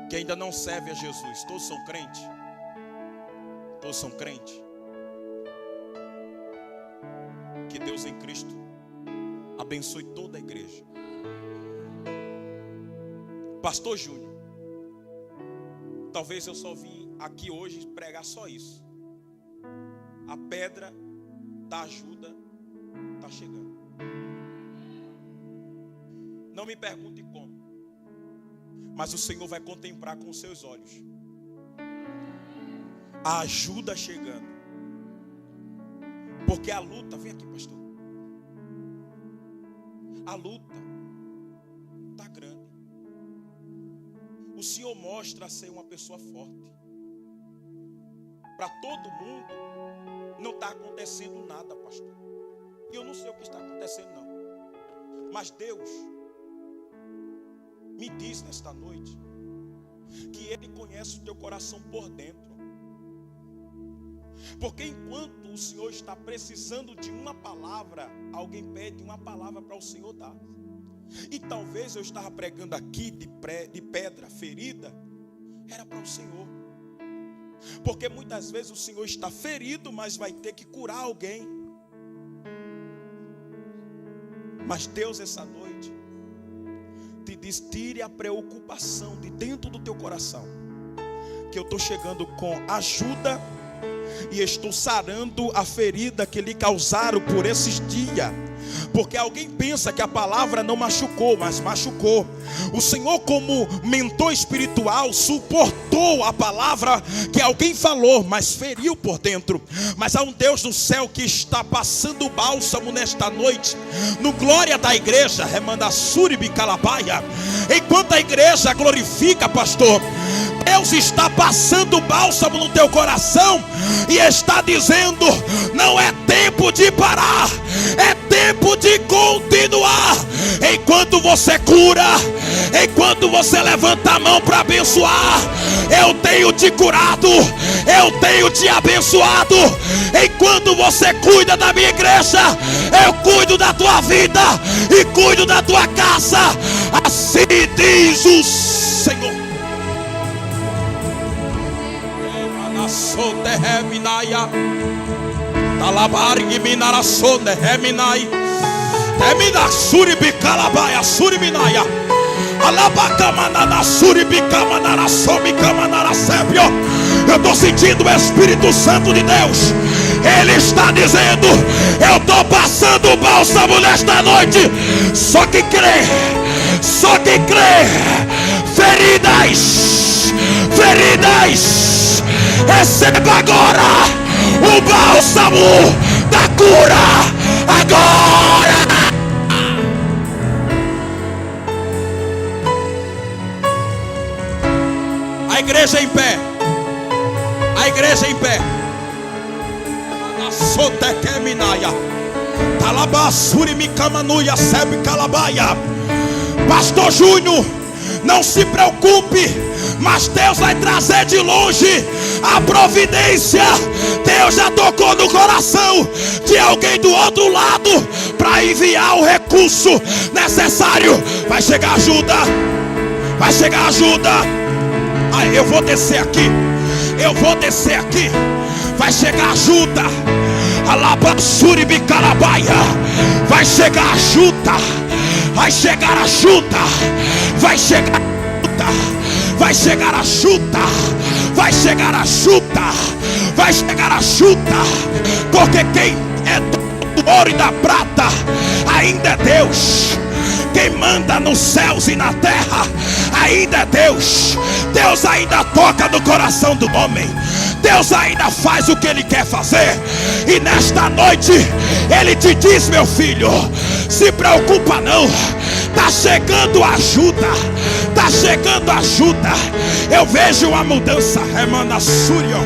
que ainda não serve a Jesus. Todos são crentes? Todos são crentes? Que Deus em Cristo abençoe toda a igreja. Pastor Júnior, talvez eu só vim aqui hoje pregar só isso. A pedra da ajuda está chegando. Não me pergunte como, mas o Senhor vai contemplar com os seus olhos a ajuda chegando. Porque a luta, vem aqui, pastor. A luta está grande. O Senhor mostra ser uma pessoa forte. Para todo mundo não está acontecendo nada, pastor. E eu não sei o que está acontecendo não. Mas Deus me diz nesta noite que Ele conhece o teu coração por dentro. Porque enquanto o Senhor está precisando de uma palavra, alguém pede uma palavra para o Senhor dar. E talvez eu estava pregando aqui de pedra ferida, era para o Senhor. Porque muitas vezes o Senhor está ferido, mas vai ter que curar alguém. Mas Deus essa noite te diz: tire a preocupação de dentro do teu coração, que eu estou chegando com ajuda e estou sarando a ferida que lhe causaram por esses dias. Porque alguém pensa que a palavra não machucou, mas machucou. O Senhor, como mentor espiritual, suportou a palavra que alguém falou, mas feriu por dentro. Mas há um Deus no céu que está passando bálsamo nesta noite, no glória da igreja, remanda Suribi Calabaia. Enquanto a igreja glorifica, pastor, Deus está passando bálsamo no teu coração e está dizendo: não é tempo de parar, é tempo de continuar. Enquanto você cura, enquanto você levanta a mão para abençoar, eu tenho te curado, eu tenho te abençoado. Enquanto você cuida da minha igreja, eu cuido da tua vida e cuido da tua casa. Assim diz o Senhor. Talabargi minarasonde heminai temina suribi calabaia suriminaya alabacamanana suribicamanara somicamanara sépio. Eu estou sentindo o Espírito Santo de Deus. Ele está dizendo: eu estou passando o bálsamo nesta noite. Só que crê, só que crê. Feridas, feridas, receba agora o bálsamo da cura. Agora. A igreja em pé. A igreja em pé. Pastor Júnior, não se preocupe, mas Deus vai trazer de longe a providência. Deus já tocou no coração de alguém do outro lado para enviar o recurso necessário. Vai chegar ajuda, vai chegar ajuda. Eu vou descer aqui, eu vou descer aqui. Vai chegar ajuda. Alabassuribi calabaia. Vai chegar ajuda. Vai chegar ajuda. Vai chegar ajuda. Vai chegar ajuda. Vai chegar ajuda. Vai chegar ajuda. Porque quem é do ouro e da prata ainda é Deus. Quem manda nos céus e na terra ainda é Deus. Deus ainda toca no coração do homem. Deus ainda faz o que Ele quer fazer. E nesta noite Ele te diz: meu filho, se preocupa não. Está chegando ajuda. Está chegando ajuda. Eu vejo uma mudança. Remana Súrio.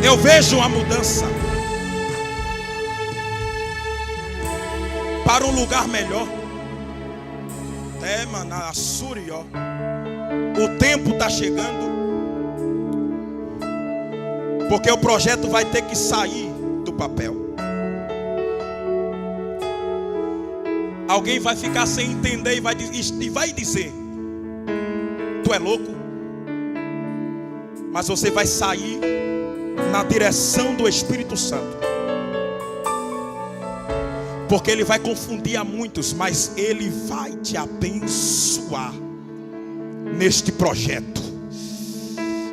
Eu vejo uma mudança para um lugar melhor. O tempo está chegando, porque o projeto vai ter que sair do papel. Alguém vai ficar sem entender e vai dizer: tu é louco. Mas você vai sair na direção do Espírito Santo. Porque Ele vai confundir a muitos, mas Ele vai te abençoar neste projeto.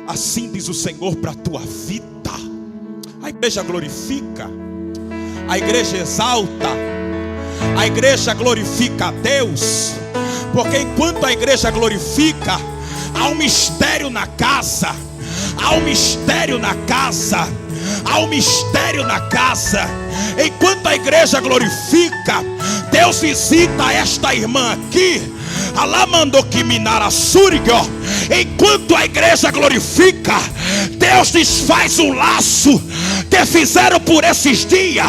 Assim diz o Senhor para a tua vida. A igreja glorifica, a igreja exalta, a igreja glorifica a Deus. Porque enquanto a igreja glorifica, há um mistério na casa. Há um mistério na casa. Há um mistério na casa. Enquanto a igreja glorifica, Deus visita esta irmã aqui. Enquanto a igreja glorifica, Deus desfaz o laço que fizeram por esses dias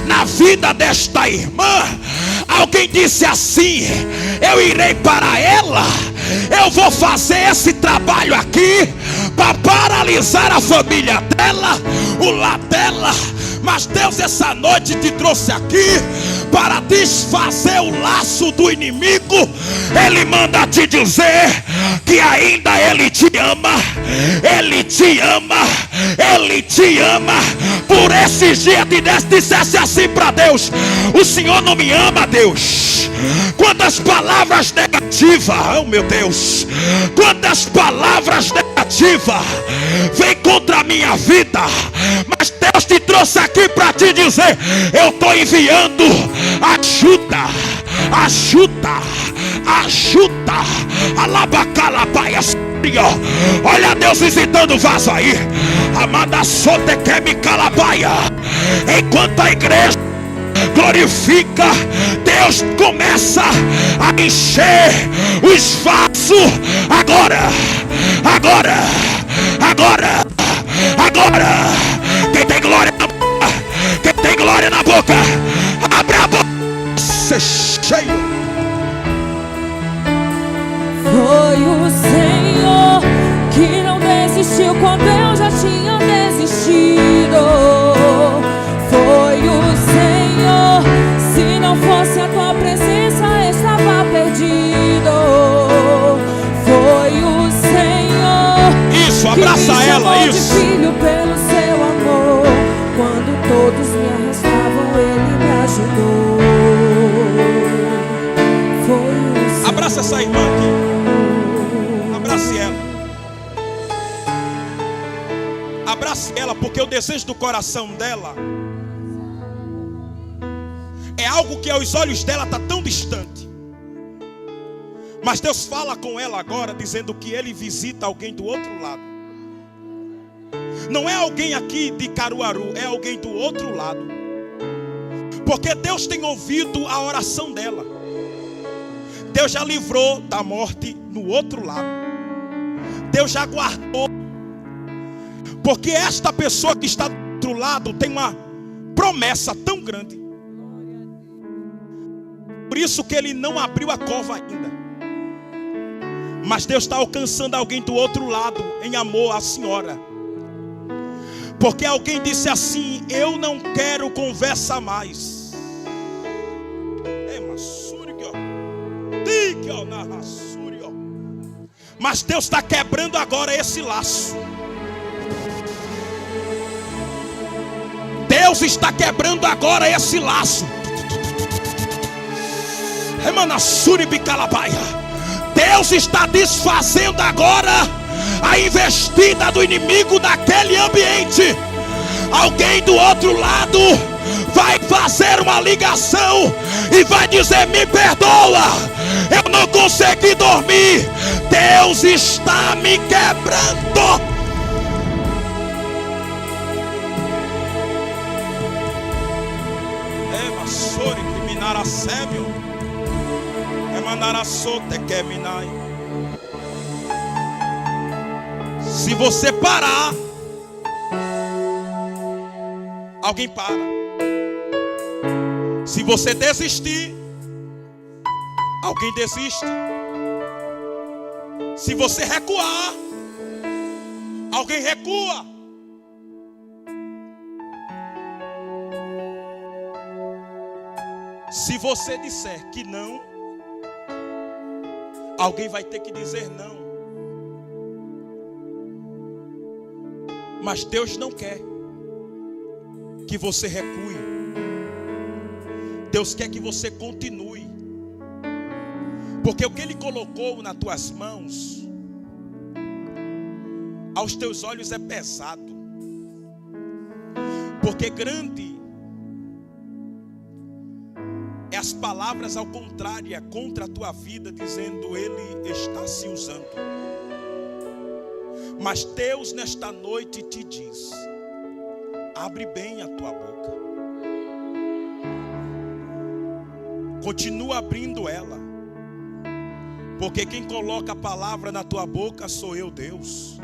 na vida desta irmã. Alguém disse assim: eu irei para ela, eu vou fazer esse trabalho aqui para paralisar a família dela, o lar dela. Mas Deus essa noite te trouxe aqui para desfazer o laço do inimigo. Ele manda te dizer que ainda Ele te ama. Ele te ama. Ele te ama. Por esses dias dissesse assim para Deus: o Senhor não me ama, Deus. Quantas palavras negativas, oh meu Deus, quantas palavras negativas vem contra a minha vida. Mas Deus te trouxe aqui para te dizer: eu estou enviando ajuda, ajuda, ajuda. Alabacalabaia. Olha Deus visitando o vaso aí. Amada sote que me calabaia. Enquanto a igreja glorifica, Deus começa a encher os vasos. Agora, agora, agora, agora. Quem tem glória na boca, quem tem glória na boca, abre a boca, ser cheio. Foi o Senhor que não desistiu quando eu já tinha desistido. Foi o Senhor, se não fosse a tua presença eu estava perdido. Foi o Senhor, isso, abraça que me ela, chamou isso. de filho pelo seu amor. Quando todos me arrastavam, Ele me ajudou. Foi o Senhor. Abraça essa irmã aqui. Abrace ela. Abrace ela, porque o desejo do coração dela é algo que aos olhos dela está tão distante. Mas Deus fala com ela agora, dizendo que Ele visita alguém do outro lado. Não é alguém aqui de Caruaru, é alguém do outro lado. Porque Deus tem ouvido a oração dela. Deus já livrou da morte no outro lado. Deus já guardou. Porque esta pessoa que está do outro lado tem uma promessa tão grande. Por isso que Ele não abriu a cova ainda. Mas Deus está alcançando alguém do outro lado em amor à senhora. Porque alguém disse assim: eu não quero conversa mais. Mas Deus está quebrando agora esse laço. Deus está quebrando agora esse laço. Deus está desfazendo agora a investida do inimigo naquele ambiente. Alguém do outro lado vai fazer uma ligação e vai dizer: me perdoa, eu não consegui dormir. Deus está me quebrando. Se você parar, alguém para. Se você desistir, alguém desiste. Se você recuar, alguém recua. Se você disser que não, alguém vai ter que dizer não. Mas Deus não quer que você recue. Deus quer que você continue. Porque o que Ele colocou nas tuas mãos, aos teus olhos é pesado. Porque grande é as palavras ao contrário, contra a tua vida, dizendo: Ele está se usando. Mas Deus nesta noite te diz: Abre bem a tua boca. Continua abrindo ela. Porque quem coloca a palavra na tua boca sou eu, Deus.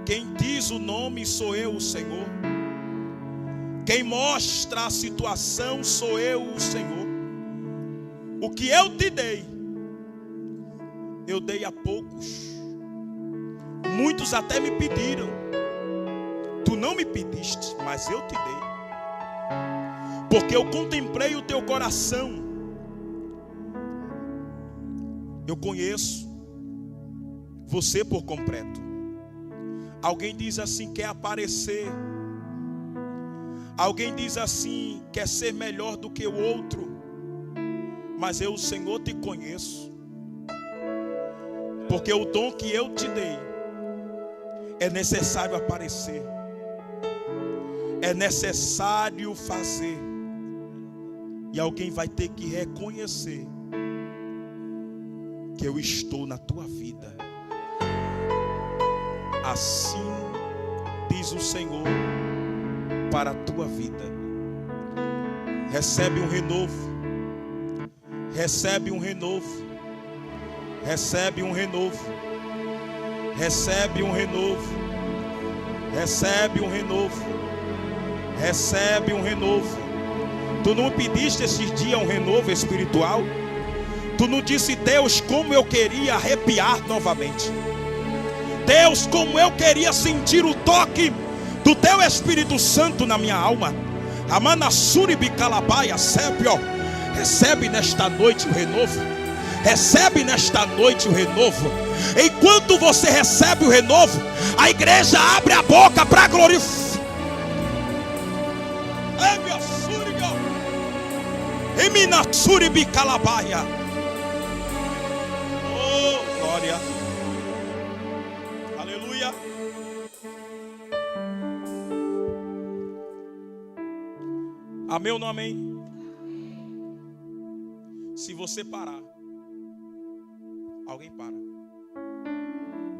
Quem diz o nome sou eu, o Senhor. Quem mostra a situação sou eu, o Senhor. O que eu te dei, eu dei a poucos. Muitos até me pediram. Tu não me pediste, mas eu te dei. Porque eu contemplei o teu coração. Eu conheço você por completo. Alguém diz assim, quer aparecer. Alguém diz assim, quer ser melhor do que o outro. Mas eu, o Senhor, te conheço. Porque o dom que eu te dei é necessário aparecer. É necessário fazer. E alguém vai ter que reconhecer que eu estou na tua vida. Assim diz o Senhor para a tua vida. Recebe um renovo. Recebe um renovo. Recebe um renovo. Recebe um renovo. Recebe um renovo. Recebe um renovo. Tu não pediste esses dias um renovo espiritual? Tu não disse, Deus, como eu queria arrepiar novamente. Deus, como eu queria sentir o toque do teu Espírito Santo na minha alma. Amanassuribi calabaia, recebe nesta noite o renovo. Recebe nesta noite o renovo. Enquanto você recebe o renovo, a igreja abre a boca para glorificar. Eminassuribi calabaia. Oh, glória. Aleluia. Amém ou não amém? Se você parar, alguém para.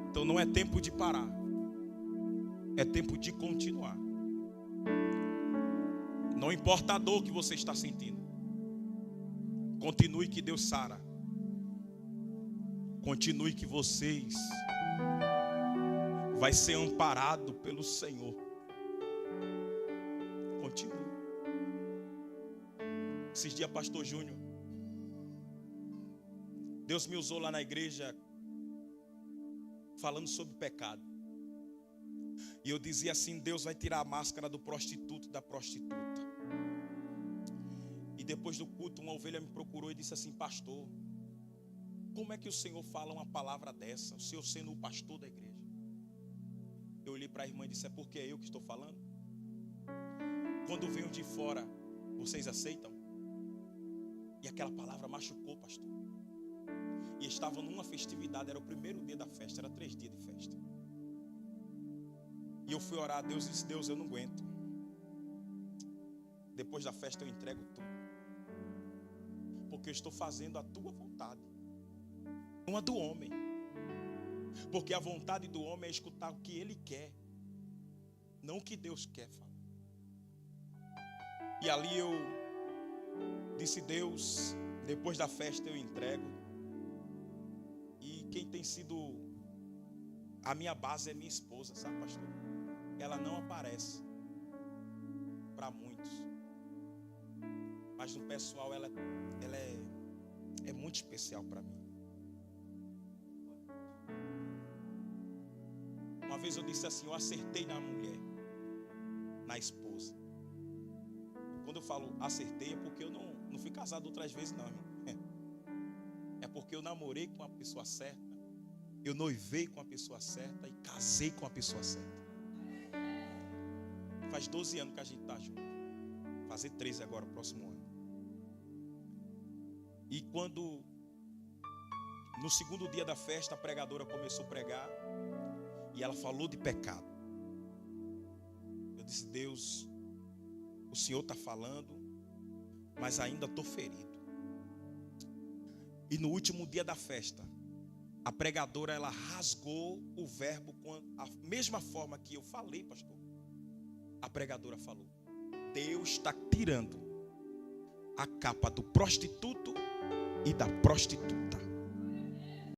Então não é tempo de parar, é tempo de continuar. Não importa a dor que você está sentindo, continue que Deus sara. Continue que vocês vai ser amparado pelo Senhor. Continue. Esses dias, pastor Júnior, Deus me usou lá na igreja falando sobre pecado. E eu dizia assim, Deus vai tirar a máscara do prostituto e da prostituta. E depois do culto, uma ovelha me procurou e disse assim, pastor, como é que o Senhor fala uma palavra dessa? O Senhor sendo o pastor da igreja. Eu olhei para a irmã e disse, é porque é eu que estou falando? Quando venho de fora, vocês aceitam? E aquela palavra machucou, pastor. E estavam numa festividade, era o primeiro dia da festa, era 3 dias de festa. E eu fui orar a Deus e disse, Deus, eu não aguento. Depois da festa eu entrego tudo. Porque eu estou fazendo a tua vontade, não a do homem. Porque a vontade do homem é escutar o que ele quer, não o que Deus quer falar. E ali eu disse, Deus, depois da festa eu entrego. E quem tem sido a minha base é minha esposa, sabe, pastor? Ela não aparece para muitos, mas no pessoal ela é muito especial para mim. Uma vez eu disse assim, eu acertei na mulher, na esposa. Quando eu falo acertei é porque eu não fui casado outras vezes não, irmão. É porque eu namorei com a pessoa certa, eu noivei com a pessoa certa e casei com a pessoa certa. Faz 12 anos que a gente está junto. Fazer 13 agora, próximo ano. E quando no segundo dia da festa a pregadora começou a pregar e ela falou de pecado, eu disse, Deus, o Senhor está falando, mas ainda estou ferido. E no último dia da festa, a pregadora ela rasgou o verbo com a mesma forma que eu falei, pastor. A pregadora falou: Deus está tirando a capa do prostituto e da prostituta.